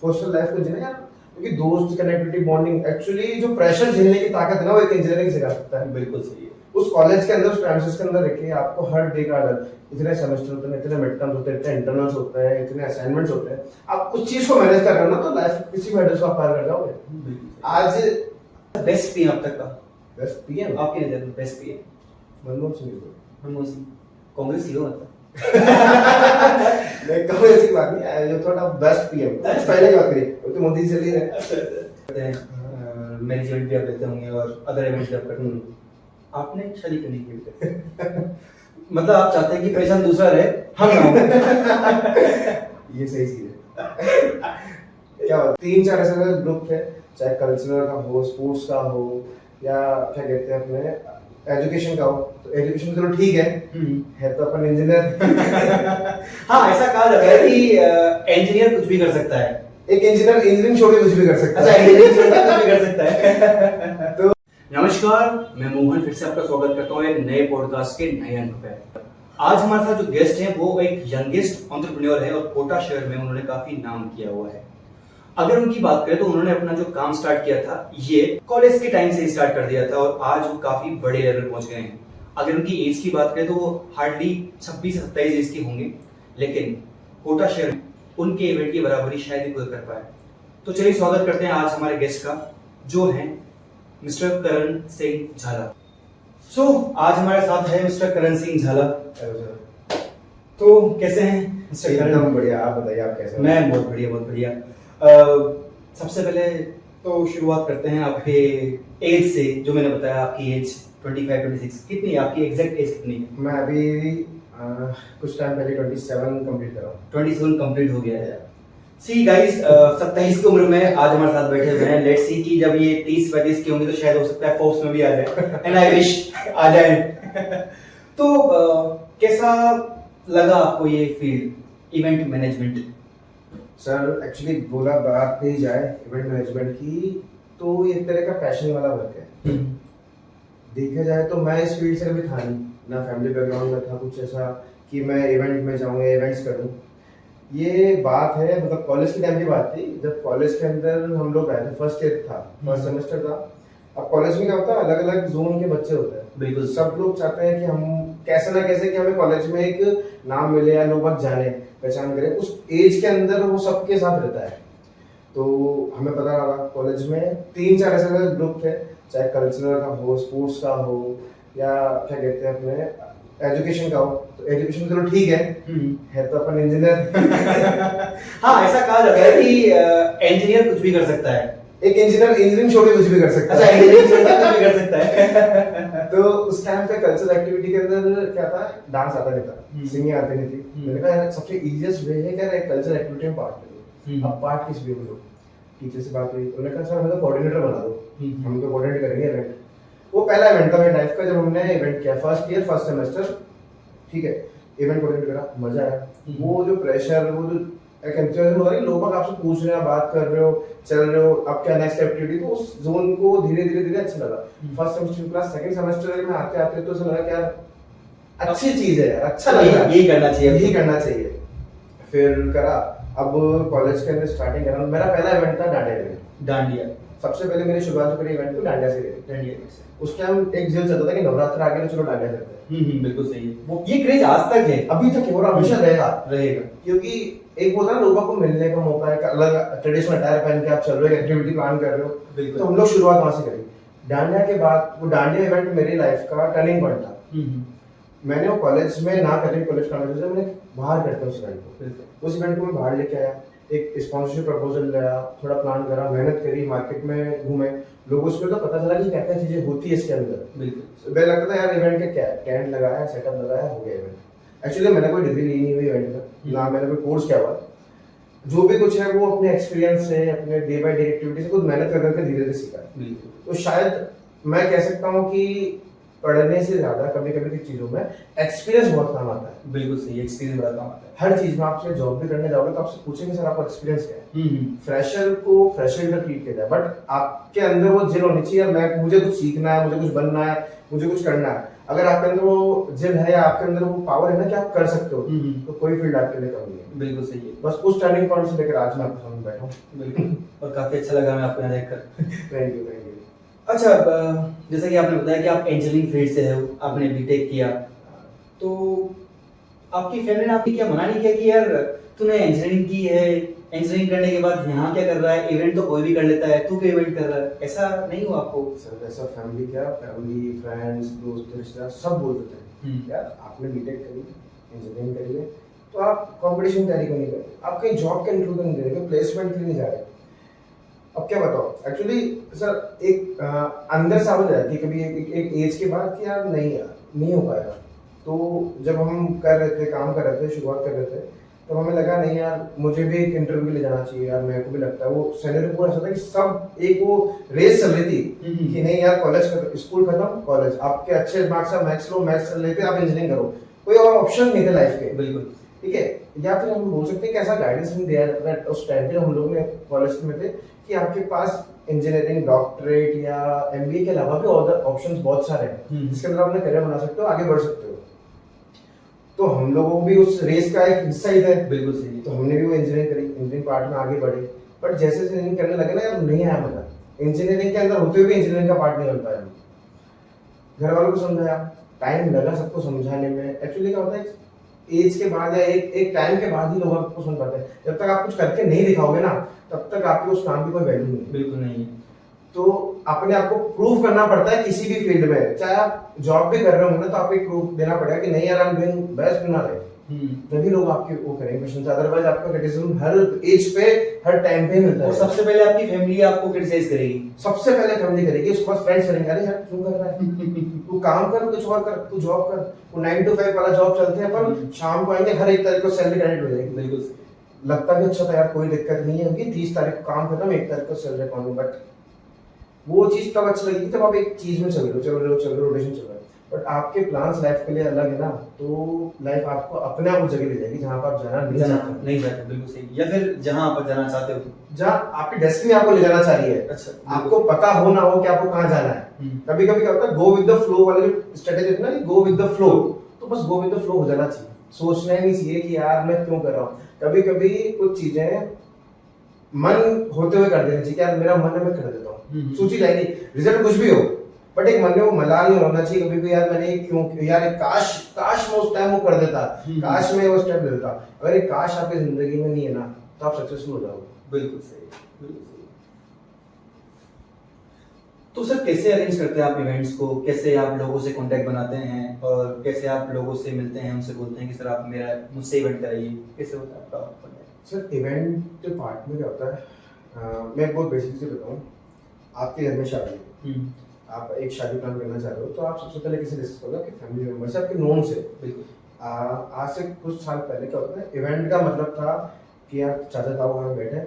Hostel life को जीना यार, क्योंकि दोस्त कनेक्टिविटी बॉन्डिंग एक्चुअली जो प्रेशर झेलने की ताकत है ना, वो एक इंजीनियरिंग सिखा सकता है। बिल्कुल सही है। उस कॉलेज के अंदर, उस प्रेमिसेस के अंदर रखिए, आपको हर डे का इतने सेमेस्टर होते हैं, इतने मिड टर्म्स होते हैं, इतने इंटरनल्स होते हैं, इतने असाइनमेंट्स होते हैं, आप उस चीज को मैनेज कर रहे हो ना, तो लाइफ किसी भी हर्डल को आप पार कर जाओगे। आज बेस्ट पीएम अब तक का, बेस्ट पीएम आपकी नजर में बेस्ट पीएम? मनमोहन सिंह जी। मनमोहन सिंह कांग्रेस ही हो मतलब? मैं कहूँ ऐसी बात नहीं है, जो थोड़ा बेस्ट पीएम पहले की बात करी, वो तो मोदी जी चल ही रहे। मेरी इवेंट भी आप लेते होंगे और अदर इवेंट्स भी आप करते होंगे, आपने शादी क्यों नहीं की? मतलब आप चाहते हैं कि परेशान दूसरा रहे, हम ना हो। ये सही चीज है। क्या बात, 3-4 ऐसे ग्रुप थे, चाहे कल्चरल का हो, स्पोर्ट्स का हो, या क्या कहते हैं अपने एजुकेशन का हो। तो एजुकेशन चलो ठीक है तो अपन इंजीनियर। हाँ, ऐसा कहा जाता है कि इंजीनियर कुछ भी कर सकता है। एक इंजीनियर इंजीनियरिंग छोड़ के कुछ भी कर सकता है। अच्छा, इंजीनियरिंग छोड़ के कुछ भी कर सकता है। तो नमस्कार, मैं मोहन फिर से आपका स्वागत करता हूँ एक नए पॉडकास्ट के नए अंक पे। आज हमारे साथ जो गेस्ट हैं वो एक यंगेस्ट एंटरप्रेन्योर है और कोटा शहर में उन्होंने काफी नाम किया हुआ है। अगर उनकी बात करें तो उन्होंने अपना जो काम स्टार्ट किया था ये कॉलेज के टाइम से स्टार्ट कर दिया था और आज वो काफी बड़े लेवल पहुंच गए हैं। अगर उनकी एज की बात करें तो वो हार्डली 26-27 एज के होंगे, लेकिन कोटा शहर में उनके इवेंट की बराबरी शायद ही कोई कर पाए। तो चलिए स्वागत करते हैं आज हमारे गेस्ट का, जो है मिस्टर करण सिंह झाला। सो आज हमारे साथ है मिस्टर करण सिंह झाला। तो कैसे हैं मिस्टर करण? एकदम बढ़िया, आप बताइए आप कैसे हैं? मैं बहुत बढ़िया, बहुत बढ़िया। सबसे पहले तो शुरुआत करते हैं आपके एज से। जो मैंने बताया आपकी एज 25-26 कितनी है? आपकी एग्जैक्ट एज कितनी है? मैं अभी कुछ टाइम पहले 27 कंप्लीट कर रहा हूँ। 27 कंप्लीट हो गया है। सी गाइस, 27 की उम्र में आज हमारे साथ बैठे हुए हैं। लेट्स सी कि जब ये 30-35 की होंगे तो शायद हो सकता है फोर्ब्स में भी आ जाए, एंड आई विश आ जाए। तो कैसा लगा आपको ये field, event management? Sir actually बोला बात कही जाए इवेंट मैनेजमेंट की, तो ये एक तरह का पैशन वाला वर्क है। देखा जाए तो मैं इस फील्ड से कभी था नहीं, ना फैमिली बैकग्राउंड में था कुछ ऐसा कि मैं इवेंट में जाऊँ या इवेंट्स करूँ। ये बात है मतलब कॉलेज के टाइम की बात थी, जब कॉलेज के अंदर हम लोग आए थे, फर्स्ट ईयर था, फर्स्ट सेमेस्टर था। अब कॉलेज में क्या होता है, अलग अलग जोन के बच्चे होते हैं। बिल्कुल। सब लोग चाहते हैं कि हम कैसे ना कैसे कि हमें कॉलेज में एक नाम मिले या लोग बाग जाने पहचान करें। उस एज के अंदर वो सबके साथ रहता है। तो हमें पता लगा कॉलेज में 3-4 ऐसे ग्रुप थे, चाहे कल्चरल का हो, स्पोर्ट्स का हो, या क्या कहते हैं अपने एजुकेशन का हो। तो एजुकेशन चलो ठीक है तो अपन इंजीनियर। हाँ, ऐसा कहा जाता है कि इंजीनियर कुछ भी कर सकता है। एक इंजीनियर इंजीनियरिंग छोड़ के कुछ भी कर सकता है। अच्छा, इंजीनियरिंग छोड़ के कुछ भी कर सकता है। तो उस टाइम पे कल्चरल एक्टिविटी के अंदर क्या था, डांस आता नहीं था, सिंगिंग आती नहीं थी। मैंने कहा यार सबसे इजीएस्ट वे है क्या, कल्चरल एक्टिविटी में पार्ट ले लो। अब पार्ट किस वे में लो? टीचर से बात हुई, उन्होंने कहा सर हमें तो कोऑर्डिनेटर बना दो, हम तो कोऑर्डिनेट करेंगे इवेंट। वो पहला इवेंट था मेरे लाइफ का जब हमने इवेंट किया, फर्स्ट ईयर फर्स्ट सेमेस्टर, ठीक है, इवेंट कोऑर्डिनेट करा, मजा आया। वो जो प्रेशर, वो जो एक एंथुसियाज्म होता है, लोग आपसे पूछ रहे हैं, बात कर रहे हो, चल रहे हो, अब क्या नेक्स्ट एक्टिविटी, तो उस जोन को धीरे धीरे अच्छा लगा। First semester plus second semester में आते आते तो ऐसा लगा कि यार अच्छी चीज है यार, अच्छा लग रहा है, यही करना चाहिए, यही करना चाहिए। फिर करा, अब कॉलेज के अंदर स्टार्टिंग करा। मेरा पहला इवेंट था डांडिया इवेंट। डांडिया सबसे पहले मेरी शुरुआत करी इवेंट को डांडिया से करी। डांडिया उस टाइम एक जिल चलता था कि नवरात्र आ गए तो चलो डांडिया करते हैं। बिल्कुल सही है। वो ये क्रेज आज तक है, अभी तक है और हमेशा रहेगा। क्योंकि एक होता है ना लोगों को मिलने का मौका है, अलग ट्रेडिशनल अटायर पहन के आप चल रहे हो, एक्टिविटी प्लान कर रहे हो। तो हम लोग शुरुआत वहां से करी डांडिया के बाद। वो डांडिया इवेंट मेरी लाइफ का टर्निंग पॉइंट था। मैंने वो कॉलेज में ना करके कॉलेज कॉन्वर्सेशन मैंने बाहर करता उस इवेंट को। उस इवेंट को मैं बाहर लेके आया, एक स्पॉन्सरशिप प्रपोजल लाया, थोड़ा प्लान करा, मेहनत करी, मार्केट में घूमे, लोगों से तो पता चला कि क्या क्या चीजें होती है इसके अंदर। बिल्कुल मुझे लगता था यार इवेंट का क्या है, टेंट लगाया, सेटअप लगाया, हो गया इवेंट। एक्चुअली मैंने कोई डिग्री ली नहीं हुई इवेंट में, ना मैंने कोई कोर्स किया हुआ। जो भी कुछ है वो अपने एक्सपीरियंस से, अपने डे बाय डे एक्टिविटी से खुद मेहनत कर करके धीरे धीरे सीखा। तो शायद मैं कह सकता हूँ कि पढ़ने से ज्यादा कभी कभी की चीजों में एक्सपीरियंस बहुत काम आता है। बिल्कुल सही, एक्सपीरियंस बड़ा काम आता है। हर चीज में आपसे जॉब भी करने जाओगे तो आपसे पूछेंगे सर आपका एक्सपीरियंस क्या है। फ्रेशर को फ्रेशर का ट्रीट किया जाए, बट आपके अंदर वो जिन होनी चाहिए, मैं मुझे कुछ सीखना है, मुझे कुछ बनना है, मुझे कुछ करना है। अगर आपके अंदर वो जिल है या आपके अंदर वो पावर है ना कि आप कर सकते हो, तो कोई फील्ड आपके लिए कम नहीं है। बिल्कुल सही है। बस उस टर्निंग पॉइंट से लेकर आज मैं आपके सामने बैठा हूँ। बिल्कुल, और काफी अच्छा लगा मैं आपको यहाँ देखकर। Thank you, thank you. अच्छा, जैसा कि आपने बताया कि आप इंजीनियरिंग फील्ड से हो, आपने बीटेक किया, तो आपकी फैमिली ने आपकी क्या मना नहीं किया कि यार तूने इंजीनियरिंग की है, इंजीनियरिंग करने के बाद यहाँ क्या कर रहा है, इवेंट तो कोई भी कर लेता है, तू क्यों इवेंट कर रहा है, ऐसा नहीं हुआ आपको? सर ऐसा फैमिली क्या, फैमिली फ्रेंड्स दोस्त रिश्तेदार सब बोल देते हैं यार आपने बीटेक करी, इंजीनियरिंग करी है, तो आप कंपटीशन तैयारी क्यों नहीं करते, आप कहीं जॉब के इंटरव्यू नहीं दे रहे, प्लेसमेंट के लिए नहीं जा रहे। अब क्या बताओ, एक्चुअली सर एक अंदर से आवाज आती है कभी एक एज के बाद कि यार नहीं यार नहीं हो पाएगा। तो जब हम कर रहे थे, काम कर रहे थे, शुरुआत कर रहे थे, तब हमें लगा नहीं यार मुझे भी एक इंटरव्यू के लिए जाना चाहिए यार, मेरे को भी लगता है वो सिनेरियो पूरा ऐसा था कि सब एक वो रेस चल रही थी कि नहीं यार कॉलेज स्कूल खत्म, कॉलेज आपके अच्छे मार्क्स से मैथ्स लो, मैथ्स लेते आप इंजीनियरिंग करो, कोई और ऑप्शन नहीं थे लाइफ के। बिल्कुल ठीक है, या फिर हम बोल सकते हैं कि ऐसा गाइडेंस नहीं दिया जाता था उस टाइम पे हम लोग ने कॉलेज में थे कि आपके पास इंजीनियरिंग, डॉक्टरेट या एमबीए के अलावा भी और ऑप्शंस बहुत सारे हैं जिसके अंदर आप अपना करियर बना सकते हो, आगे बढ़ सकते हो। तो हम लोगों भी उस रेस का एक हिस्सा ही थे। बिल्कुल सही। तो हमने भी वो इंजीनियरिंग करी, इंजीनियरिंग पार्ट में आगे बढ़े, बट जैसे जैसे इंजीनियरिंग करने लगे ना यार नहीं आया मजा, इंजीनियरिंग के अंदर होते हुए भी इंजीनियरिंग का पार्ट नहीं बन पाया। घर वालों को समझाया, टाइम लगा सबको समझाने में। एक्चुअली क्या होता है एज के बाद या एक टाइम के बाद ही लोग आपको सुन पाते हैं, जब तक आप कुछ करके नहीं दिखाओगे ना तब तक आपके उस काम की कोई वैल्यू नहीं। बिल्कुल नहीं है। तो अपने आप को प्रूव करना पड़ता है किसी भी फील्ड में, चाहे आप जॉब भी कर रहे होंगे ना तो आपको एक प्रूफ देना पड़ेगा कि नहीं यार I am doing best in my life, तभी लोग आपके वो करेंगे क्वेश्चन। अदरवाइज आपका क्रिटिसिज्म हर एज पे हर टाइम पे मिलता है। और सबसे पहले आपकी फैमिली आपको क्रिटिसाइज करेगी, सबसे पहले फैमिली करेगी, उसके बाद फ्रेंड्स करेंगे अरे यार क्यों कर रहा है तू काम कर, कुछ और कर, तू जॉब कर। वो 9 to 5 वाला जॉब चलते हैं पर शाम को आएंगे हर एक तारीख को सैलरी क्रेडिट हो जाएगी। बिल्कुल लगता भी अच्छा था यार कोई दिक्कत नहीं है क्योंकि 30 तारीख को काम खत्म, 1 तारीख को सैलरी अकाउंट। बट वो चीज तब अच्छी लगेगी जब आप एक चीज में चल रहे हो, रोटेशन चल रहा है। बट आपके प्लान्स लाइफ के लिए अलग है ना, तो लाइफ आपको अपने आप उस जगह ले जाएगी जहाँ पर आप जाना नहीं चाहते। बिल्कुल सही। या फिर जहाँ आप जाना चाहते हो, जहाँ आपकी डेस्टिनी आपको ले जाना चाहिए। अच्छा, आपको पता हो ना हो कि आपको कहाँ जाना है। कभी कभी क्या होता है गो विद द फ्लो वाली जो स्ट्रेटेजी होती है ना, गो विद द फ्लो, तो बस गो विद द फ्लो हो जाना चाहिए। सोचना ही नहीं चाहिए कि यार मैं क्यों कर रहा हूँ। कभी कभी कुछ चीजें मन होते हुए कर देनी चाहिए कि यार मेरा मन है मैं कर देता हूँ, सोची जाएगी रिजल्ट कुछ भी हो, बट एक मन में वो मलाल नहीं होना चाहिए कभी भी यार मैंने क्यों यार एक काश मैं उस टाइम वो कर देता, काश मैं वो स्टेप लेता। अगर एक काश आपकी जिंदगी में नहीं है ना तो आप सक्सेसफुल हो जाओगे। बिल्कुल सही, बिल्कुल सही। तो सर कैसे अरेंज करते हैं आप इवेंट्स को, कैसे आप लोगों से कांटेक्ट बनाते हैं और कैसे आप लोगों से मिलते हैं, उनसे बोलते हैं कि सर आप मेरा मुझसे इवेंट कराइए, कैसे होता है आपका कांटेक्ट? सर इवेंट पार्ट में क्या होता है, मैं बहुत बेसिक से बताऊँ। आपके घर में शादी है, आप एक शादी प्लान करना चाह रहे हो तो आप सबसे पहले किसे डिस्कस करोगे, आपके फैमिली मेंबर से, आपके नोन से। बिल्कुल। आज से कुछ साल पहले क्या होता है, इवेंट का मतलब था कि यार चाचा ताऊ घर में बैठे,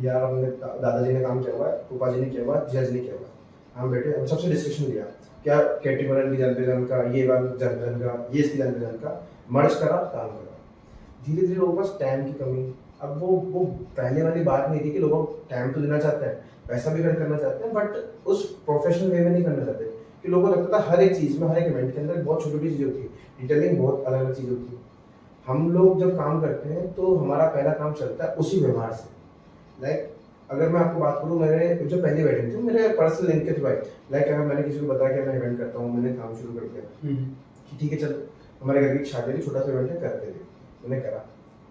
यार हमने दादाजी ने काम किया हुआ है, पापा जी ने किया हुआ है, जिया जी ने किया हुआ है, हम बैठे, हम सबसे डिस्कशन लिया क्या कैटेगरी की जान पहचान का, ये वाला जान पहचान का, ये इसकी जान पहचान का, मर्ज करा, काम करा। धीरे धीरे लोगों के पास टाइम की कमी। अब वो पहले वाली बात नहीं थी कि लोग टाइम तो देना चाहते हैं, पैसा भी खर्च करना चाहते हैं, बट उस प्रोफेशनल वे में नहीं करना चाहते। कि लोगों को लगता था हर एक चीज़ में, हर एक इवेंट के अंदर बहुत छोटी छोटी चीज़ होती है, डिटेलिंग बहुत अलग अलग चीज़ होती है। हम लोग जब काम करते हैं तो हमारा पहला काम चलता है उसी व्यवहार से। लाइक अगर मैं आपको बात करूँ, मेरे जो पहली वेडिंग थी मेरे पर्सनल लिंक के थ्रू आई। लाइक अगर मैंने किसी को बताया कि मैं इवेंट करता हूँ, मैंने काम शुरू कर दिया कि ठीक है चल हमारे घर की शादी थी, छोटा सा इवेंट है, करते थे, मैंने करा।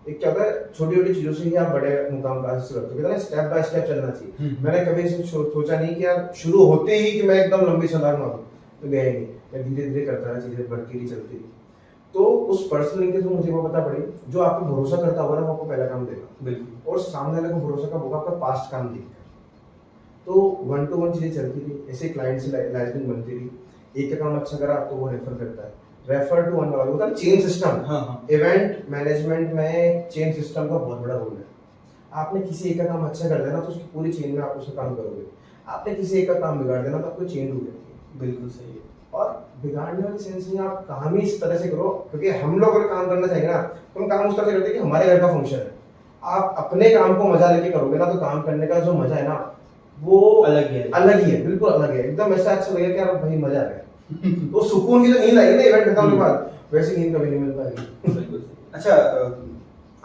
एक क्या होता है छोटी छोटी चीज़ों से ही आप बड़े मुकाम का हासिल करते हो, स्टेप बाय स्टेप चलना चाहिए। मैंने कभी ऐसे सोचा नहीं कि यार शुरू होते ही कि मैं एकदम लंबी छलांग मारूं, तो गया ही नहीं। मैं धीरे धीरे करता रहा, चीज़ें बढ़ती रही, चलती रही। तो उस पर्सनल लिंक के थ्रू मुझे वो पता पड़ी जो आपको भरोसा करता होगा ना वो आपको पहला काम देगा। बिल्कुल। और सामने वाले को भरोसा कब होगा, आपका पास्ट काम देखकर। तो 1 to 1 चीजें चलती रही, ऐसे क्लाइंट से लाइसेंस बनती रही। एक का काम अच्छा करा तो वो रेफर करता है, रेफर टू वन वाला होता है चेन सिस्टम। इवेंट मैनेजमेंट में चेन सिस्टम का बहुत बड़ा रोल है। आपने किसी एक का काम अच्छा कर देना तो उसकी पूरी चेन में आप उसका काम करोगे। आपने किसी एक का काम बिगाड़ देना तो आपको चेन टूट जाती है। बिल्कुल सही है। और बिगाड़ने वाली सेंस में आप काम ही इस तरह से करो, क्योंकि हम लोग अगर काम करना चाहेंगे ना तो हम काम उस तरह से करते हैं कि हमारे घर का फंक्शन है। आप अपने काम को मजा लेके करोगे ना तो काम करने का जो मजा है ना वो अलग ही है, बिल्कुल अलग है। एकदम ऐसा अच्छा लगेगा कि यार भाई मजा आ गया। तो सुकून की तो नींद आई ना इवेंट खत्म होने के बाद, वैसी नींद कभी नहीं मिल पाएगी। अच्छा,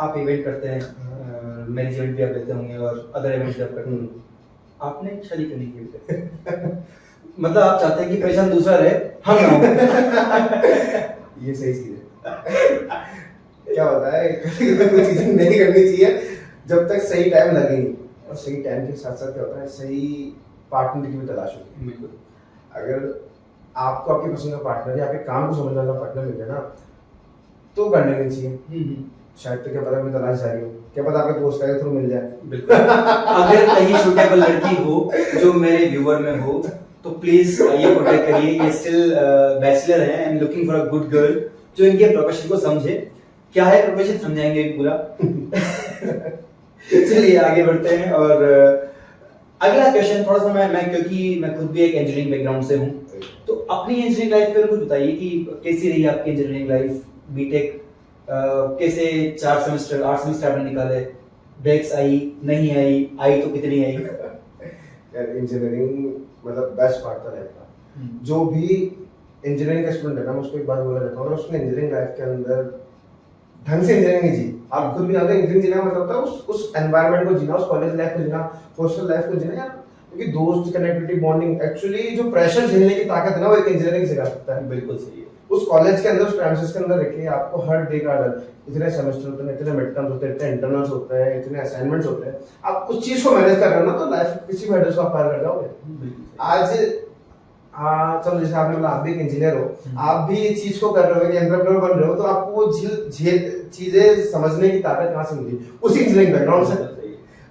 आप इवेंट करते हैं, मैरिज इवेंट भी आप लेते होंगे और अदर इवेंट्स भी आप करते हैं, आपने शादी करने की मतलब आप चाहते हैं कि परेशान दूसरा रहे, हम ना हो। ये सही चीज है। क्या होता है, कभी कुछ चीजें नहीं करनी चाहिए जब तक सही टाइम लगे नहीं, और सही टाइम के साथ साथ क्या होता है, सही पार्टनर की भी तलाश होती है। बिल्कुल। अगर आपको आपकी पसंद का पार्टनर या आपके काम को समझने वाला पार्टनर मिल जाए ना, तो करने नहीं चाहिए। शायद तो क्या पता मैं तलाश जारी हो, क्या पता आपके दोस्त के थ्रू मिल जाए। बिल्कुल। अगर कहीं सूटेबल लड़की हो जो मेरे व्यूअर में हो, तो प्लीज ये कांटेक्ट करिए। ये स्टिल बैचलर है, I am looking for a good girl जो इनके प्रोफेशन को समझे। क्या है प्रोफेशन, समझाएंगे पूरा। चलिए आगे बढ़ते हैं। और अगला क्वेश्चन थोड़ा सा मैं क्योंकि मैं खुद भी एक इंजीनियरिंग बैकग्राउंड से हूँ, तो अपनी इंजीनियरिंग लाइफ पे कुछ बताइए कि कैसी रही आपकी इंजीनियरिंग लाइफ, बीटेक कैसे 4 सेमेस्टर 8 सेमेस्टर आपने निकाले, ब्रेक्स आई नहीं आई तो कितनी आई? यार इंजीनियरिंग मतलब बेस्ट पार्ट था लाइफ का। जो भी इंजीनियरिंग का स्टूडेंट है ना, मैं उसको एक बात बोलना चाहता हूँ, उसने इंजीनियरिंग लाइफ के अंदर ढंग से इंजीनियरिंग नहीं जी। आप खुद भी जानते हैं इंजीनियरिंग जीना मतलब होता है उस एनवायरनमेंट को जीना, उस कॉलेज लाइफ को जीना, हॉस्टल लाइफ को जीना यार, क्योंकि दोस्त कनेक्टिविटी बॉन्डिंग, एक्चुअली जो प्रेशर झेलने की ताकत है ना, वो एक इंजीनियरिंग सिखा सकता है। बिल्कुल सही है। उस कॉलेज के अंदर, उस प्रेमिसेस के अंदर रखिए, आपको हर डे का इतने सेमेस्टर होते हैं, इतने मिड टर्म्स होते हैं, इतने इंटरनल्स होते हैं, इतने असाइनमेंट्स होते हैं, आप उस चीज को मैनेज कर रहे हो ना, तो लाइफ किसी भी हर्डल को आप पार कर जाओगे। आज चलो जैसे आपने बोला आप भी एक इंजीनियर हो, आप भी इस चीज को कर रहे हो कि एंटरप्रेन्योर बन रहे हो, तो आपको वो चीजें समझने की ताकत कहाँ से मिली? उसी इंजीनियरिंग बैकग्राउंड से।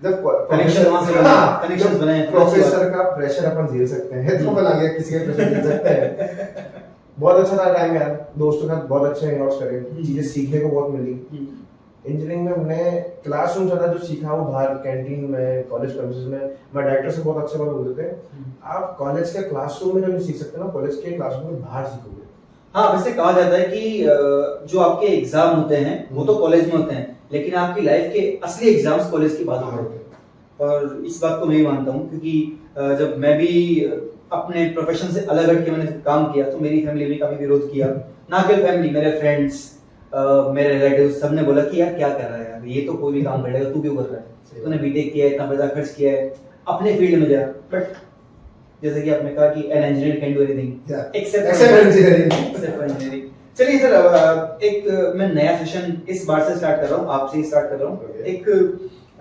जब कनेक्शन वहां से बना, कनेक्शंस बने, प्रोफेसर का प्रेशर अपन झेल सकते हैं, तो बना गया किसी का प्रेशर झेल सकते हैं। बहुत अच्छा था टाइम यार, दोस्तों के साथ बहुत अच्छे हैंगआउट्स करे, चीजें सीखने को बहुत मिली। इंजीनियरिंग में हमने क्लासरूम से जो सीखा वो बाहर कैंटीन में, कॉलेज प्रेमिसेस में, मैं डायरेक्टर से बहुत अच्छे बात बोलते थे, आप कॉलेज के क्लासरूम में जो नहीं सीख सकते ना, कॉलेज के क्लासरूम में बाहर सीखोगे। हाँ, वैसे कहा जाता है कि जो आपके एग्जाम होते हैं वो तो कॉलेज में होते हैं, लेकिन आपकी लाइफ के असली एग्जाम्स कॉलेज के बाद होते हैं। और इस बात को मैं भी मानता हूँ, क्योंकि जब मैं भी अपने प्रोफेशन से अलग हट के मैंने काम किया, तो मेरी फैमिली ने काफी विरोध किया। ना केवल फैमिली, मेरे फ्रेंड्स, मेरे रिलेटिव्स, सबने बोला कि यार क्या कर रहा है यार, ये तो कोई भी काम करेगा, तू क्यों कर रहा है, तूने बीटेक किया है, इतना पैसा खर्च किया है, अपने फील्ड में जा। बट जैसे कि आपने कहा कि an engineer can do anything accept engineering. चलिए सर, एक मैं नया सेशन इस बार से स्टार्ट कर रहा हूँ, आपसे ही स्टार्ट कर रहा हूँ। एक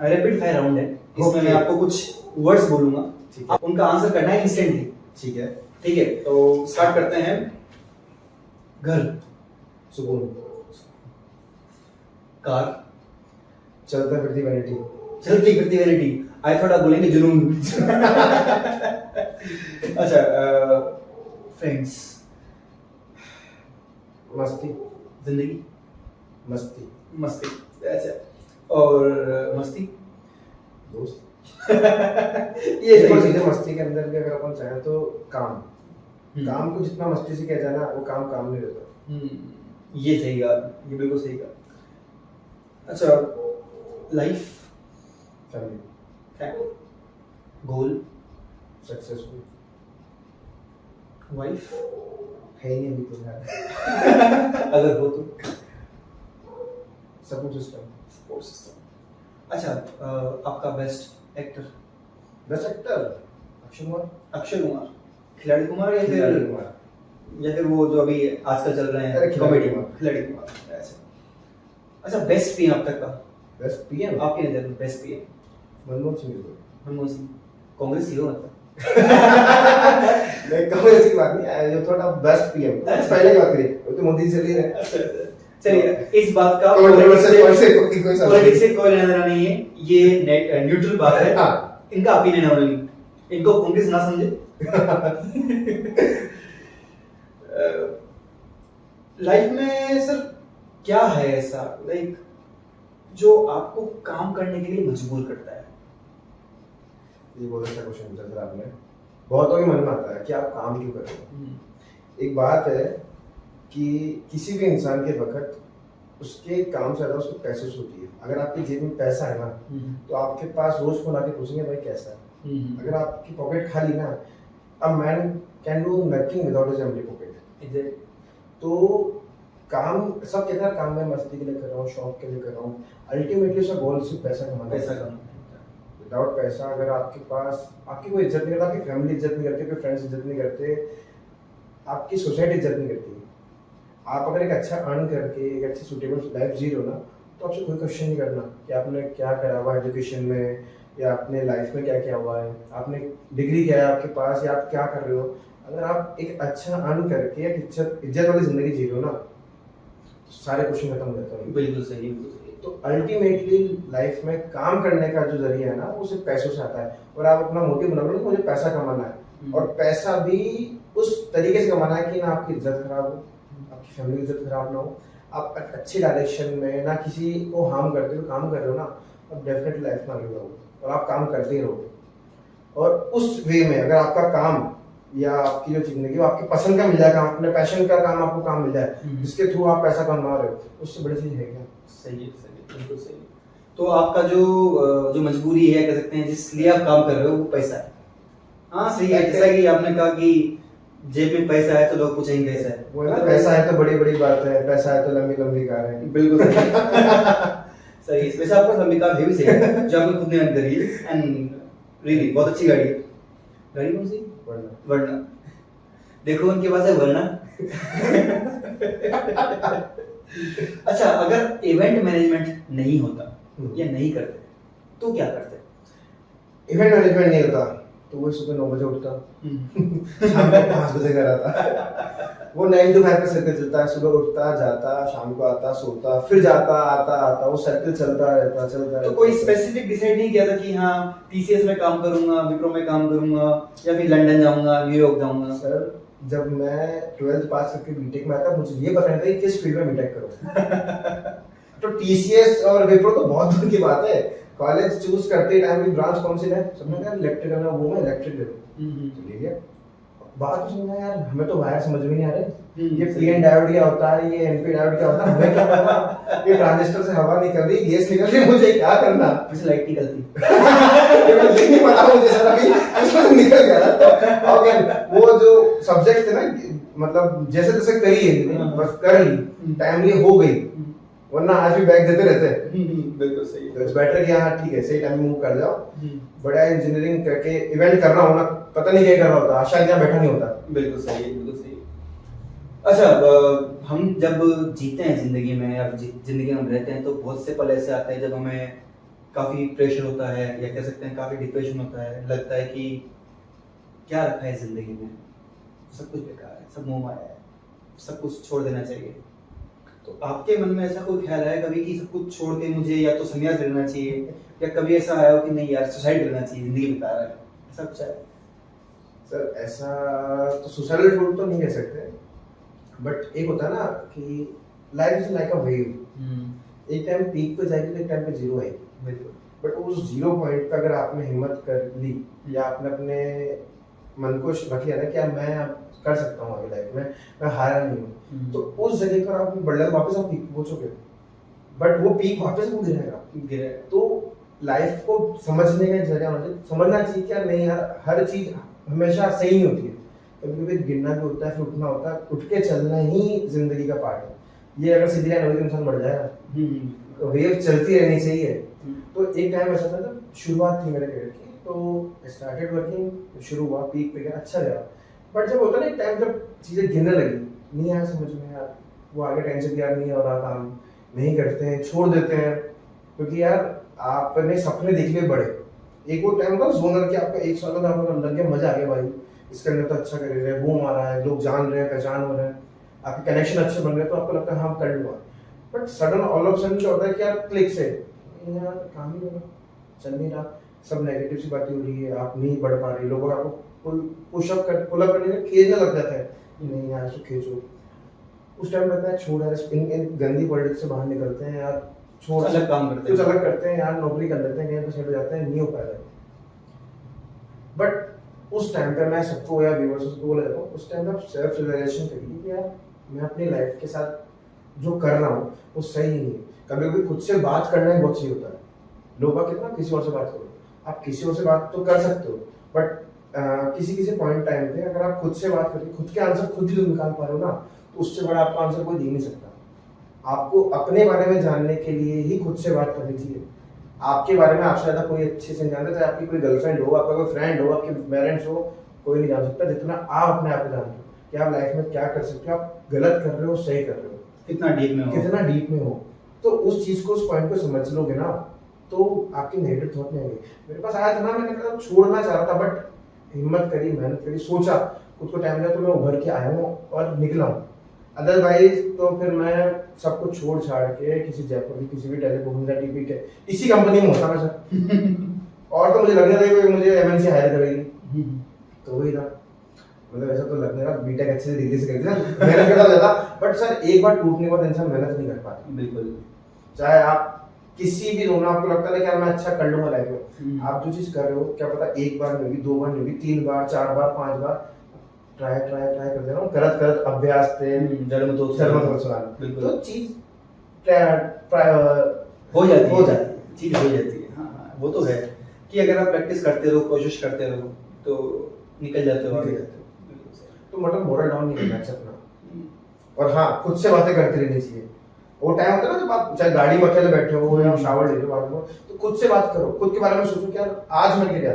रैपिड फायर राउंड है, इसमें मैं आपको कुछ वर्ड्स बोलूंगा, आप उनका आंसर करना है इंस्टेंटली। ठीक है, ठीक है, तो स्टार्ट करते हैं। घर, सुकून, कार, चलता फिरती वैनिटी, चलती फिरती वैनिटी। आई थॉट आप बोलेंगे जुनून। अच्छा, फ्रेंड्स, मस्ती, जिंदगी, मस्ती, मस्ती। अच्छा, और मस्ती, दोस्त। ये देखो सही चीजें मस्ती के अंदर भी अगर अपन चाहें तो काम काम को जितना मस्ती से किया जाए ना, वो काम काम नहीं रहता। ये सही कहा, ये बिल्कुल सही कहा। अच्छा, लाइफ, फैमिली, गोल, सक्सेसफुल, वाइफ, है ही नहीं अभी तो यार। अगर हो तो सपोर्ट सिस्टम, सपोर्ट सिस्टम। अच्छा, आपका best actor? Best actor Akshay Kumar. Akshay Kumar, खिलाड़ी कुमार, या खिलाड़ी फिर कुमार, वो जो अभी आजकल चल रहे हैं अरे खिलाड़ी कॉमेडी कुमार। खिलाड़ी कुमार। अच्छा, बेस्ट पीएम अब तक का, बेस्ट पीएम आपकी नजर में बेस्ट पीएम? मनमोहन सिंह जी। मनमोहन सिंह, कांग्रेस ही हो मतलब? नहीं, कांग्रेस की बात नहीं, जो थोड़ा बेस्ट पीएम पहले की बात करी, वो तो मोदी जी चल ही रहे। चलिए, इस बात का पॉलिटिक्स से पॉलिटिक्स से कोई लेना देना नहीं है, ये न्यूट्रल बात है। हाँ। इनका ओपिनियन है ओनली, इनको कांग्रेस ना समझे। लाइफ में सर क्या है ऐसा लाइक जो आपको काम करने के लिए मजबूर करता है? ये बहुत अच्छा क्वेश्चन पूछा सर आपने। बहुतों के मन में आता है कि आप काम क्यों कर रहे हो। एक बात है कि किसी भी इंसान के वक्त उसके काम से ज्यादा उसको पैसे से होती है। अगर आपकी जेब में पैसा है ना, तो आपके पास रोज फोन आके पूछेंगे भाई कैसा है। अगर आपकी पॉकेट खाली ना, अब मैं can do nothing without his empty pocket. तो काम सब कहते हैं काम में मस्ती के लिए कर रहा हूँ, शौक के लिए कर रहा हूँ, अल्टीमेटली उसका गोल सिर्फ पैसा कमाना। पैसा कमाना। विदाउट पैसा अगर आपके पास, आपकी कोई इज्जत नहीं करता, आपकी फैमिली इज्जत नहीं करती, कोई फ्रेंड्स इज्जत नहीं करते, आपकी सोसाइटी इज्जत नहीं करती। आप अगर एक अच्छा अर्न करके एक अच्छी सूटेबल लाइफ जी रहे हो ना, तो आपसे कोई क्वेश्चन नहीं करना कि आपने क्या करा हुआ एजुकेशन में, या आपने लाइफ में क्या किया हुआ है, आपने डिग्री क्या है आपके पास, या आप क्या कर रहे हो। अगर आप एक अच्छा अर्न करके एक इज्जत वाली जिंदगी जी रहे हो ना, तो सारे क्वेश्चन खत्म हो जाते हैं। बिल्कुल सही, बिल्कुल सही। तो अल्टीमेटली लाइफ में काम करने का जो जरिया है ना, वो सिर्फ पैसों से आता है। और आप अपना मोटिव बना लो कि मुझे पैसा कमाना है, और पैसा भी उस तरीके से कमाना है कि ना आपकी इज्जत खराब हो, आपकी फैमिली की इज्जत खराब ना हो, आप अच्छे डायरेक्शन में ना किसी को हार्म करते हुए काम कर रहे हो ना, अब डेफिनेटली लाइफ में आगे बढ़ोगे और आप काम करते ही रहोगे। और उस वे में अगर आपका काम या आपकी जो जिंदगी वो आपकी पसंद का मिल जाए, काम अपने पैशन का काम आपको काम मिल जाए, जिसके थ्रू आप पैसा कमा रहे हो, उससे बड़ी चीज है क्या? सही है, बिल्कुल सही। तो आपका जो मजबूरी है, कह सकते हैं, जिस लिए आप काम कर रहे हो, वो पैसा है। हाँ सही है, जैसा कि आपने कहा कि जेब में पैसा है तो लोग पूछेंगे कैसा है। वो ना, पैसा है तो बड़ी बड़ी बात है, पैसा है तो लंबी लंबी कार है। बिल्कुल सही। सही है। वैसे आपका लंबी कार है भी सही है, जो आपने खुद ने अर्न करी है, एंड रियली बहुत अच्छी गाड़ी है। गाड़ी कौन सी? वर्ना। देखो उनके पास है वर्ना। अच्छा, अगर इवेंट मैनेजमेंट नहीं होता या नहीं करते तो क्या करते? इवेंट मैनेजमेंट नहीं होता तो वो सुबह 9 बजे उठता, शाम को 5 बजे घर आता। वो 9 to 5 का सर्कल चलता है, सुबह उठता, जाता, शाम को आता, सोता, फिर जाता, आता, वो सर्कल चलता रहता। तो कोई स्पेसिफिक डिसाइड नहीं किया था कि हाँ टीसीएस में काम करूंगा, विप्रो में काम करूंगा, या फिर लंदन जाऊंगा, न्यूयॉर्क जाऊंगा? सर, जब मैं 12th पास करके बीटेक में आया था, मुझे ये पता नहीं था कि किस फील्ड में बीटेक करूं। तो टीसीएस और विप्रो तो बहुत दूर की बात है। कॉलेज चूज करते टाइम की ब्रांच कौन सी है, सबने कहा इलेक्ट्रिकल में, वो मैं इलेक्ट्रिक ले लूं। तो ले लिया। बात तो समझा यार, हमें तो वायर समझ में नहीं आ रहे, ये पीएन डायोड क्या होता है, ये एनपी डायोड क्या होता है, हमें क्या पता। ये ट्रांजिस्टर से हवा निकल रही, गैस निकल रही, मुझे क्या करना? फिर लाइट निकलती। ये नहीं पता मुझे सर, अभी इसमें से निकल गया ना। तो ओके, वो जो सब्जेक्ट थे ना, मतलब जैसे तैसे करी है, बस कर ली, टाइमली हो गई, वरना आज भी बैग देते रहते। बिल्कुल सही है। तो इट्स बेटर कि हाँ ठीक है, सही टाइम में मूव कर जाओ। बड़ा इंजीनियरिंग करके इवेंट करना होना, पता नहीं क्या कर रहा होता, शायद यहाँ बैठा नहीं होता। बिल्कुल सही है, बिल्कुल सही है। अच्छा, हम जब जीते हैं जिंदगी में या जिंदगी में हम रहते हैं, तो बहुत से पल ऐसे आते हैं जब हमें काफी प्रेशर होता है, या कह सकते हैं काफी डिप्रेशन होता है, लगता है कि क्या रखा है जिंदगी में, सब कुछ बेकार है, सब मोह माया है, सब कुछ छोड़ देना चाहिए। तो आपके मन में ऐसा कोई ख्याल आया कभी कि सब कुछ छोड़ के मुझे या तो संन्यास लेना चाहिए, या कभी ऐसा आया हो कि नहीं यार सुसाइड करना चाहिए, जिंदगी बेकार है, ऐसा कुछ है? सर ऐसा तो सुसाइडल थॉट तो नहीं कह सकते, बट एक होता है ना कि life is like a wave, एक टाइम पीक पे जाएगी तो एक टाइम पे जीरो आएगी। बिल्कुल। बट उस जीरो पॉइंट पे अगर आपने हिम्मत कर ली, या आपने अपने मन को रख लिया ना कि यार मैं कर सकता हूँ आगे लाइफ में, मैं हारा नहीं हूँ, तो उस जगह पर आप बढ़ वापस आप पीक पहुंचोगे। बट वो पीक वापस वो गिरेगा। तो लाइफ को समझने का जरिया होना चाहिए, समझना चाहिए क्या नहीं यार, हर चीज हमेशा सही नहीं होती है, कभी कभी गिरना भी होता है, फिर उठना होता है, उठ के चलना ही जिंदगी का पार्ट है। ये अगर सीधी लाइन होगी तो इंसान बढ़ जाएगा, वेव चलती रहनी चाहिए। तो एक टाइम ऐसा था जब शुरुआत थी मेरे करियर की, तो स्टार्टेड वर्किंग, शुरू हुआ, पीक पे गया, अच्छा गया। बट जब होता ना एक टाइम जब चीजें गिरने लगी, नहीं आया समझ में यार, वो आगे टेंशन यार नहीं हो रहा, काम नहीं करते हैं, छोड़ देते हैं, क्योंकि यार आपने सपने देख लिए बड़े। एक वो टाइम था जोनर के, आपका 1 साल का आपको लग गया, मजा आ गया भाई, इसके अंदर तो अच्छा करियर है, बूम आ रहा है, लोग जान रहे हैं, पहचान हो रहे हैं, आपके कनेक्शन अच्छे बन रहे हैं, तो आपको लगता है हाँ कर लूंगा। But sudden all of sudden क्या होता है कि यार क्लिक से यार काम ही नहीं हो रहा, चल नहीं रहा, सब नेगेटिव सी बातें हो रही है, आप नहीं बढ़ पा रहे, लोग आपको पुशअप पुलअप करने में खींचने लग जाता है, नहीं यार इसको खींचो। उस टाइम लगता है छोड़ यार, इन गंदी पॉलिटिक्स से बाहर निकलते हैं यार, छोड़ अलग काम करते हैं, कुछ अलग करते हैं यार, नौकरी कर लेते हैं, कहीं पे सेट हो जाते हैं, नहीं हो पाएगा। बट उस टाइम पे मैं सबको या व्यूअर्स को बोला जाता हूँ, उस टाइम पे आप सेल्फ रियलाइजेशन करिए कि यार मैं अपनी लाइफ के साथ जो कर रहा हूँ वो सही नहीं है। कभी कभी खुद से बात करना ही बहुत सही होता है। लोग कितना किसी और से बात करो, आप किसी और से बात तो कर सकते हो, बट किसी किसी पॉइंट टाइम पे अगर आप खुद से बात करके खुद के आंसर खुद ही तो निकाल पा रहे हो ना, तो उससे बड़ा आपका आंसर कोई दे नहीं सकता। आपको अपने बारे में जानने के लिए ही खुद से बात करनी चाहिए। आपके बारे में आपसे ज्यादा कोई अच्छे से नहीं जानता, चाहे आपकी कोई गर्लफ्रेंड हो, आपका कोई फ्रेंड हो, आपके पेरेंट्स हो, कोई नहीं जान सकता जितना आप अपने आप को जानते हो कि आप लाइफ में क्या कर सकते हो, आप गलत कर रहे हो, सही कर रहे हो, कितना डीप में हो, कितना डीप में हो। तो उस चीज को, उस पॉइंट को समझ लोगे ना, तो आपके नेगेटिव थॉट नहीं आएंगे। मेरे पास आया था ना, मैंने कहा छोड़ना चाह रहा था, बट हिम्मत करी, मेहनत करी, सोचा खुद को टाइम दिया, तो मैं उभर के आया हूँ और निकला हूँ। अदरवाइज तो फिर मैं सब कुछ छोड़ छाड़ के किसी जयपुर की किसी भी टेलीकॉम या टीवी के इसी कंपनी में होता मैं सर। और तो मुझे लगने लगा कि मुझे एमएनसी हायर करेगी, तो वही था। मतलब ऐसा तो लगने लगा बीटेक अच्छे से दिल्ली से कर दिया, मेहनत करता रहता, बट सर एक बार टूटने के बाद इंसान मेहनत नहीं कर पाता। बिल्कुल। चाहे आप किसी भी जोन में आपको लगता है कि यार मैं अच्छा कर लूंगा लाइफ में, आप जो चीज कर रहे हो क्या पता एक बार नहीं होगी, 2 बार नहीं होगी, 3 बार, 4 बार, 5 बार ट्राई करते रहो, करत करत अभ्यास से जड़ में तो बिल्कुल तो चीज हो जाती है, चीज हो जाती है। हाँ, वो तो है कि अगर आप प्रैक्टिस करते रहो, कोशिश करते रहो, तो निकल जाते हो, आगे जाते हो। तो मतलब मोरल डाउन नहीं करना चाहिए अपना। और हाँ, खुद से बातें करते रहनी चाहिए। वो टाइम होता है ना जब आप चाहे गाड़ी में अकेले बैठे हो या शावर ले रहे हो, बात करो, तो खुद से बात करो, खुद के बारे में सोचो कि यार आज मैं क्या,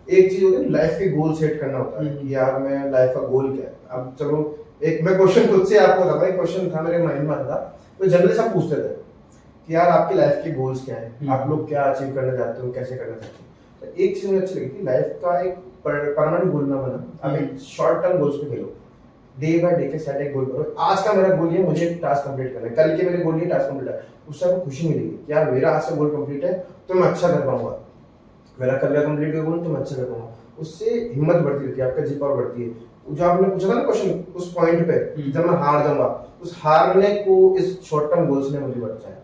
एक चीज होती है लाइफ के गोल सेट करना होता है कि यार मैं लाइफ का गोल क्या है। अब चलो एक मैं क्वेश्चन खुद से आपको था, भाई क्वेश्चन था मेरे माइंड में था, तो जनरली सब पूछते थे कि यार आपकी लाइफ के गोल्स क्या है, आप लोग क्या अचीव करना चाहते हो, कैसे करना चाहते हो। तो एक चीज मुझे अच्छी लगी थी, लाइफ का एक परमानेंट गोल ना बना, आप एक शॉर्ट टर्म गोल्स पे खेलो, डे बाय डे के सेट एक गोल करो। आज का मेरा गोल ये, मुझे एक टास्क कंप्लीट करना है, कल के मेरे गोल ये टास्क कंप्लीट है, उससे आपको खुशी मिलेगी कि यार मेरा आज से गोल कंप्लीट है तो मैं अच्छा कर पाऊंगा, मेरा कल का कंप्लीट गोल तो मैं अच्छा कर पाऊंगा। उससे हिम्मत बढ़ती रहती है, आपका जी पावर बढ़ती है। जो आपने पूछा था ना क्वेश्चन, उस पॉइंट पे जब मैं हार जाऊंगा, उस हारने को इस शॉर्ट टर्म गोल्स ने मुझे बचाया।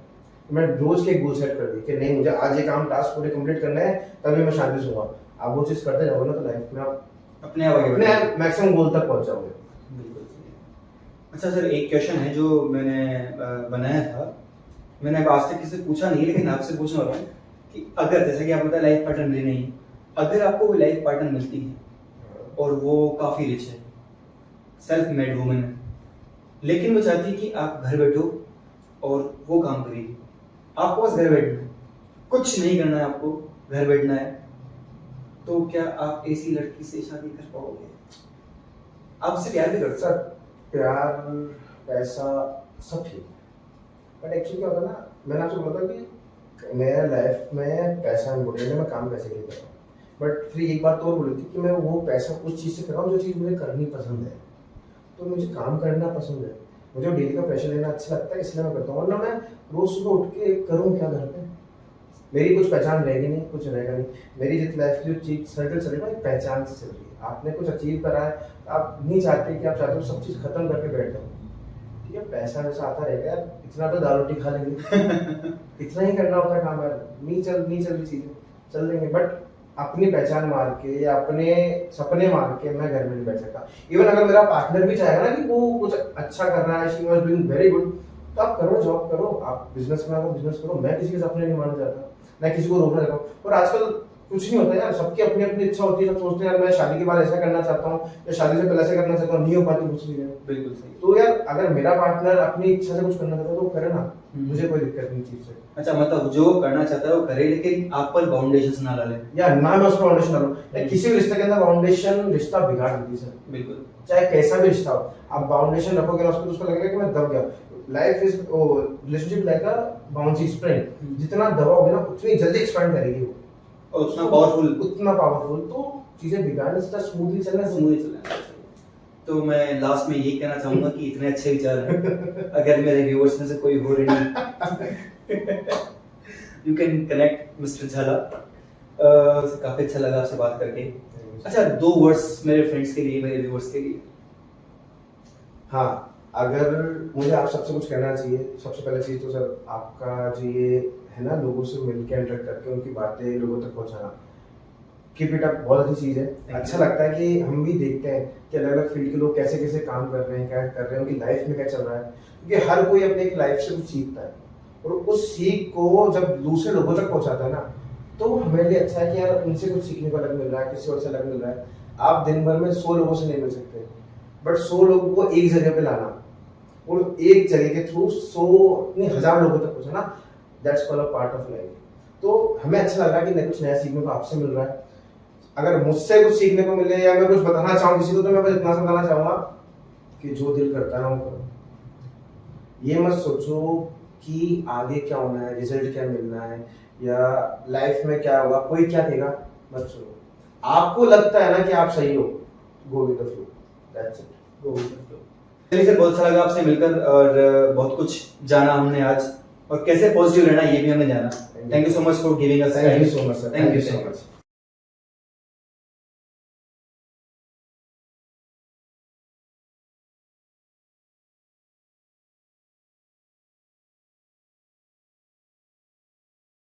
मैं रोज के एक गोल सेट कर दी कि नहीं मुझे आज ये काम टास्क पूरे कंप्लीट करना है, तभी मैं शांति से होगा। आप वो चीज करते जाओगे ना तो लाइफ में आप अपने आप मैक्सिमम गोल तक पहुंच जाओगे। बिल्कुल सही। अच्छा सर, एक क्वेश्चन है जो मैंने बनाया था, मैंने आज तक किसी से पूछा नहीं, लेकिन आपसे पूछना होगा कि अगर जैसे कि आप बताया लाइफ पार्टनर मिली नहीं, अगर आपको कोई लाइफ पार्टनर मिलती है और वो काफ़ी रिच है, सेल्फ मेड वुमन है, लेकिन वो चाहती है कि आप घर बैठो और वो काम करेगी, आपको बस घर बैठना है, कुछ नहीं करना है, आपको घर बैठना है, तो क्या आप ऐसी लड़की से शादी कर पाओगे? आप उससे प्यार भी करते? सर प्यार, पैसा सब ठीक, बट एक्चुअली क्या होता है ना, मैंने आपसे बोला था कि मेरे लाइफ में पैसा इम्पोर्टेंट है, मैं काम पैसे के लिए कर रहा हूँ, बट फिर एक बात तो और बोली थी कि मैं वो पैसा उस चीज़ से कर रहा हूँ जो चीज़ मुझे करनी पसंद है। तो मुझे काम करना पसंद है, मुझे डेली का प्रेशर लेना अच्छा लगता है, इसलिए मैं करता हूँ। वरना मैं रोज सुबह उठ के करूँ क्या घर पे, मेरी कुछ पहचान रहेगी नहीं, कुछ रहेगा नहीं। मेरी जिस लाइफ की जो चीज सर्कल चल रही है ना, पहचान से चल रही है। आपने कुछ अचीव करा है, आप नहीं चाहते कि आप चाहते हो सब चीज़ खत्म करके बैठ जाओ, ठीक है, पैसा वैसा आता रहेगा यार, इतना तो दाल रोटी खा लेंगे इतना ही करना होता है काम यार, नहीं चल रही चीज़ें चल देंगे, बट अपनी पहचान मार के या अपने सपने मार के मैं घर में नहीं बैठ सकता। इवन अगर मेरा पार्टनर भी चाहेगा ना कि वो कुछ अच्छा कर रहा है, she was doing very good, तो आप करो, जॉब करो, आप बिजनेस करना तो बिजनेस करो, मैं किसी के सपने नहीं मानना चाहता, मैं किसी को रोकना चाहता हूँ। और आजकल कुछ नहीं होता यार, सबकी अपनी अपनी इच्छा होती है, सब सोचते हैं यार मैं शादी के बाद ऐसा करना चाहता हूँ या शादी से पहले ऐसा करना चाहता हूँ, नहीं हो पाती कुछ चीजें। बिल्कुल सही। तो यार अगर मेरा पार्टनर अपनी इच्छा से कुछ करना चाहता है तो वो करे ना, मुझे कोई दिक्कत नहीं चीज से। अच्छा, मतलब जो करना चाहता है वो करे, लेकिन आप पर बाउंडेशंस ना डाले, या ना मैं उस पर बाउंडेशन डालूं। किसी भी रिश्ते के अंदर बाउंडेशन रिश्ता बिगाड़ देती है सर। बिल्कुल, चाहे कैसा भी रिश्ता हो, आप बाउंडेशन रखोगे ना उस पर, तो उसको लगेगा कि मैं दब गया। Life is relationship like a bouncy spring, जितना दबाओगे ना उतनी जल्दी एक्सपैंड करेगी वो, और उतना पावरफुल। तो चीजें बिगाड़ने से स्मूथली चलना। तो मैं लास्ट में यही कहना चाहूंगा कि इतने अच्छे विचार हैं, अगर मेरे व्यूअर्स में से कोई हो रही यू कैन कनेक्ट मिस्टर झाला। काफी अच्छा लगा आपसे बात करके। अच्छा, 2 वर्ड्स मेरे फ्रेंड्स के लिए, मेरे व्यूअर्स के लिए। हाँ, अगर मुझे आप सबसे कुछ कहना चाहिए, सबसे पहले चीज तो सर आपका जो ये है ना, लोगों से मिलकर इंटरेक्ट करके उनकी बातें लोगों तक पहुंचाना, कीप इट अप, बहुत अच्छी चीज़ है। अच्छा लगता है कि हम भी देखते हैं कि अलग अलग फील्ड के लोग कैसे कैसे काम कर रहे हैं, क्या कर रहे हैं, उनकी लाइफ में क्या चल रहा है, क्योंकि हर कोई अपने एक लाइफ से कुछ सीखता है, और उस सीख को जब दूसरे लोगों तक पहुंचाता है ना, तो हमारे लिए अच्छा है कि यार उनसे कुछ सीखने को अलग मिल रहा है, किसी और से अलग मिल रहा है। आप दिन भर में 100 लोगों से नहीं मिल सकते, बट 100 लोगों को एक जगह पे लाना और एक जगह के थ्रू 100 नहीं 1000 लोगों तक पहुंचाना, that's called a part of life. तो हमें अच्छा लगा कि कुछ नया सीखने को आपसे मिल रहा है। अगर मुझसे कुछ सीखने को मिले या मैं कुछ बताना चाहूँ किसी को, तो मैं बस इतना सा बताना चाहूंगा कि जो दिल करता है वो करो। ये मत सोचो कि आगे क्या होना है, रिजल्ट क्या मिलना है, या लाइफ में क्या होगा, कोई क्या कहेगा, मत सुनो। आपको लगता है ना कि आप सही हो, go with the flow, that's it, go with the flow. चलिए सर, बहुत अच्छा लगा आपसे मिलकर और बहुत कुछ जाना हमने आज, और कैसे पॉजिटिव रहना ये भी हमने जाना। Thank you so much for giving us, thank you so much sir, thank you so so much.